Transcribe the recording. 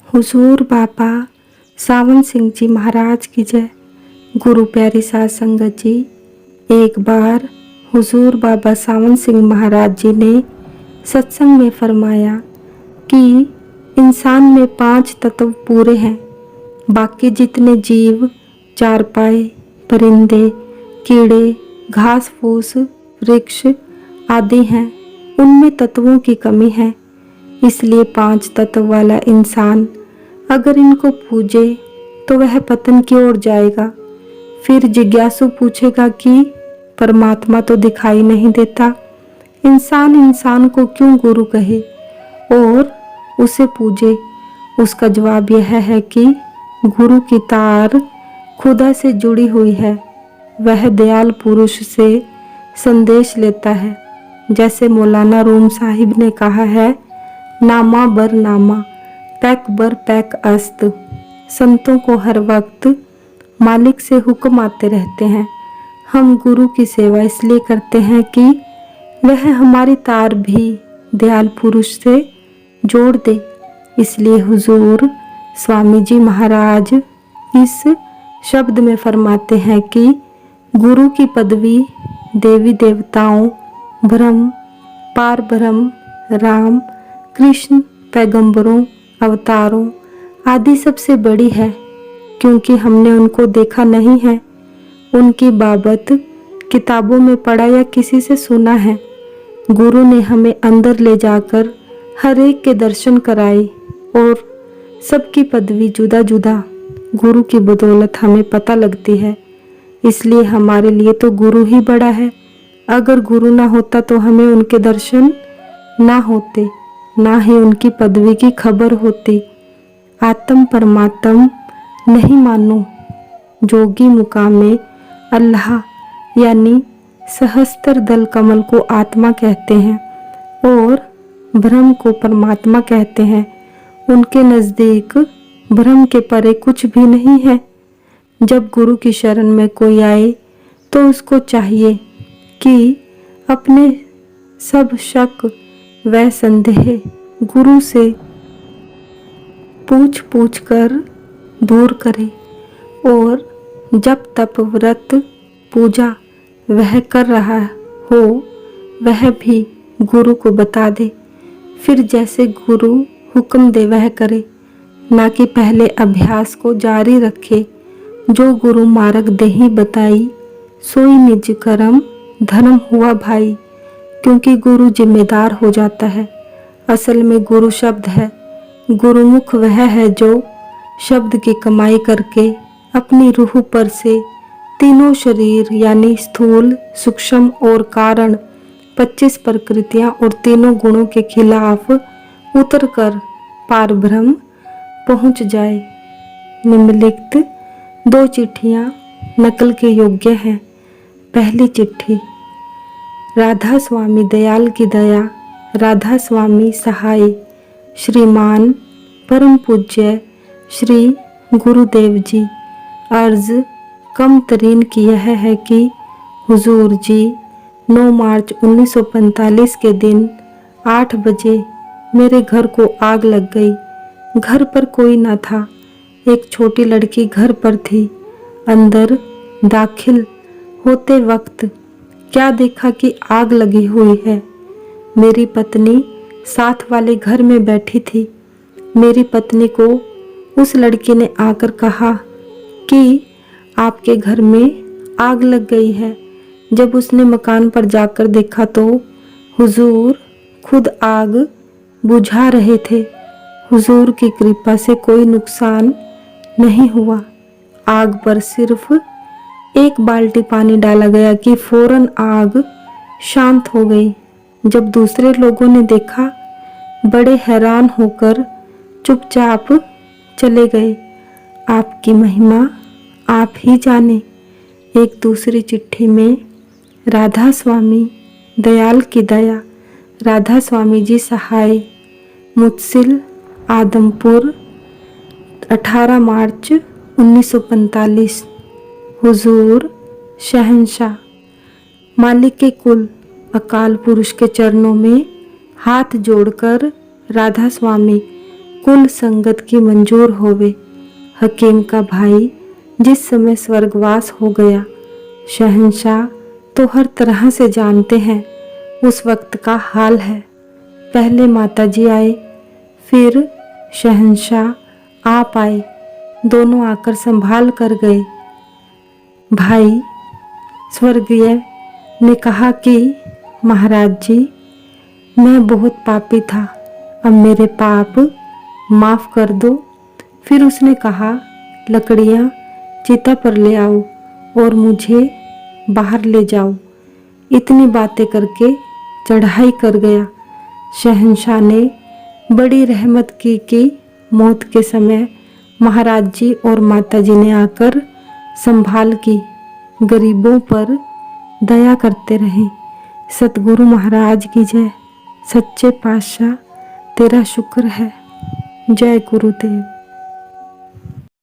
हुजूर बाबा सावन सिंह जी महाराज की जय। गुरु प्यारी साध संगत जी, एक बार हुजूर बाबा सावन सिंह महाराज जी ने सत्संग में फरमाया कि इंसान में 5 तत्व पूरे हैं। बाकी जितने जीव, चारपाए, परिंदे, कीड़े, घास फूस, वृक्ष आदि हैं, उनमें तत्वों की कमी है। इसलिए 5 तत्व वाला इंसान अगर इनको पूजे तो वह पतन की ओर जाएगा। फिर जिज्ञासु पूछेगा कि परमात्मा तो दिखाई नहीं देता, इंसान को क्यों गुरु कहे और उसे पूजे। उसका जवाब यह है कि गुरु की तार खुदा से जुड़ी हुई है। वह दयाल पुरुष से संदेश लेता है। जैसे मौलाना रूम साहिब ने कहा है, नामा बर नामा, पैक बर पैक अस्त। संतों को हर वक्त मालिक से हुक्म आते रहते हैं। हम गुरु की सेवा इसलिए करते हैं कि वह हमारी तार भी दयाल पुरुष से जोड़ दे। इसलिए हुजूर स्वामी जी महाराज इस शब्द में फरमाते हैं कि गुरु की पदवी देवी देवताओं, ब्रह्म, पार ब्रह्म, राम, कृष्ण, पैगंबरों, अवतारों आदि सबसे बड़ी है, क्योंकि हमने उनको देखा नहीं है। उनकी बाबत किताबों में पढ़ा या किसी से सुना है। गुरु ने हमें अंदर ले जाकर हर एक के दर्शन कराए और सबकी पदवी जुदा जुदा गुरु की बदौलत हमें पता लगती है। इसलिए हमारे लिए तो गुरु ही बड़ा है। अगर गुरु ना होता तो हमें उनके दर्शन ना होते, ना ही उनकी पदवी की खबर होती। आत्म परमात्म नहीं मानो, जोगी मुकामे अल्लाह यानी सहस्त्र दल कमल को आत्मा कहते हैं और ब्रह्म को परमात्मा कहते हैं। उनके नज़दीक ब्रह्म के परे कुछ भी नहीं है। जब गुरु की शरण में कोई आए तो उसको चाहिए कि अपने सब शक व संदेह गुरु से पूछ पूछ कर दूर करे और जब तप व्रत पूजा वह कर रहा हो वह भी गुरु को बता दे। फिर जैसे गुरु हुक्म दे वह करे, ना कि पहले अभ्यास को जारी रखे। जो गुरु मार्ग देही बताई, सोई निज करम धर्म हुआ भाई। क्योंकि गुरु जिम्मेदार हो जाता है। असल में गुरु शब्द है। गुरुमुख वह है जो शब्द की कमाई करके अपनी रूह पर से तीनों शरीर यानी स्थूल, सूक्ष्म और कारण 25 प्रकृतियां और तीनों गुणों के खिलाफ उतरकर पार ब्रह्म पहुंच जाए। निम्नलिखित 2 चिट्ठियां नकल के योग्य हैं। पहली चिट्ठी, राधा स्वामी दयाल की दया, राधा स्वामी सहाय, श्रीमान परम पूज्य श्री गुरुदेव जी। अर्ज कम तरीन की यह है कि हुजूर जी 9 मार्च 1945 के दिन 8 बजे मेरे घर को आग लग गई। घर पर कोई न था। एक छोटी लड़की घर पर थी। अंदर दाखिल होते वक्त क्या देखा कि आग लगी हुई है। मेरी पत्नी साथ वाले घर में बैठी थी। मेरी पत्नी को उस लड़की ने आकर कहा कि आपके घर में आग लग गई है। जब उसने मकान पर जाकर देखा तो हुजूर खुद आग बुझा रहे थे। हुजूर की कृपा से कोई नुकसान नहीं हुआ। आग पर सिर्फ 1 बाल्टी पानी डाला गया कि फौरन आग शांत हो गई। जब दूसरे लोगों ने देखा, बड़े हैरान होकर चुपचाप चले गए। आपकी महिमा आप ही जाने। एक दूसरी चिट्ठी में, राधा स्वामी दयाल की दया, राधा स्वामी जी सहाय, मुतसिल आदमपुर 18 मार्च 1945। हुजूर शहंशाह मालिक के कुल अकाल पुरुष के चरणों में हाथ जोड़कर राधा स्वामी कुल संगत की मंजूर होवे। हकीम का भाई जिस समय स्वर्गवास हो गया, शहंशाह तो हर तरह से जानते हैं उस वक्त का हाल है। पहले माताजी आए, फिर शहंशाह आप आए, दोनों आकर संभाल कर गए। भाई स्वर्गीय ने कहा कि महाराज जी, मैं बहुत पापी था, अब मेरे पाप माफ़ कर दो। फिर उसने कहा, लकड़ियाँ चिता पर ले आओ और मुझे बाहर ले जाओ। इतनी बातें करके चढ़ाई कर गया। शहंशाह ने बड़ी रहमत की कि मौत के समय महाराज जी और माता जी ने आकर संभाल की, गरीबों पर दया करते रहे। सतगुरु महाराज की जय। सच्चे पातशाह तेरा शुक्र है। जय गुरुदेव।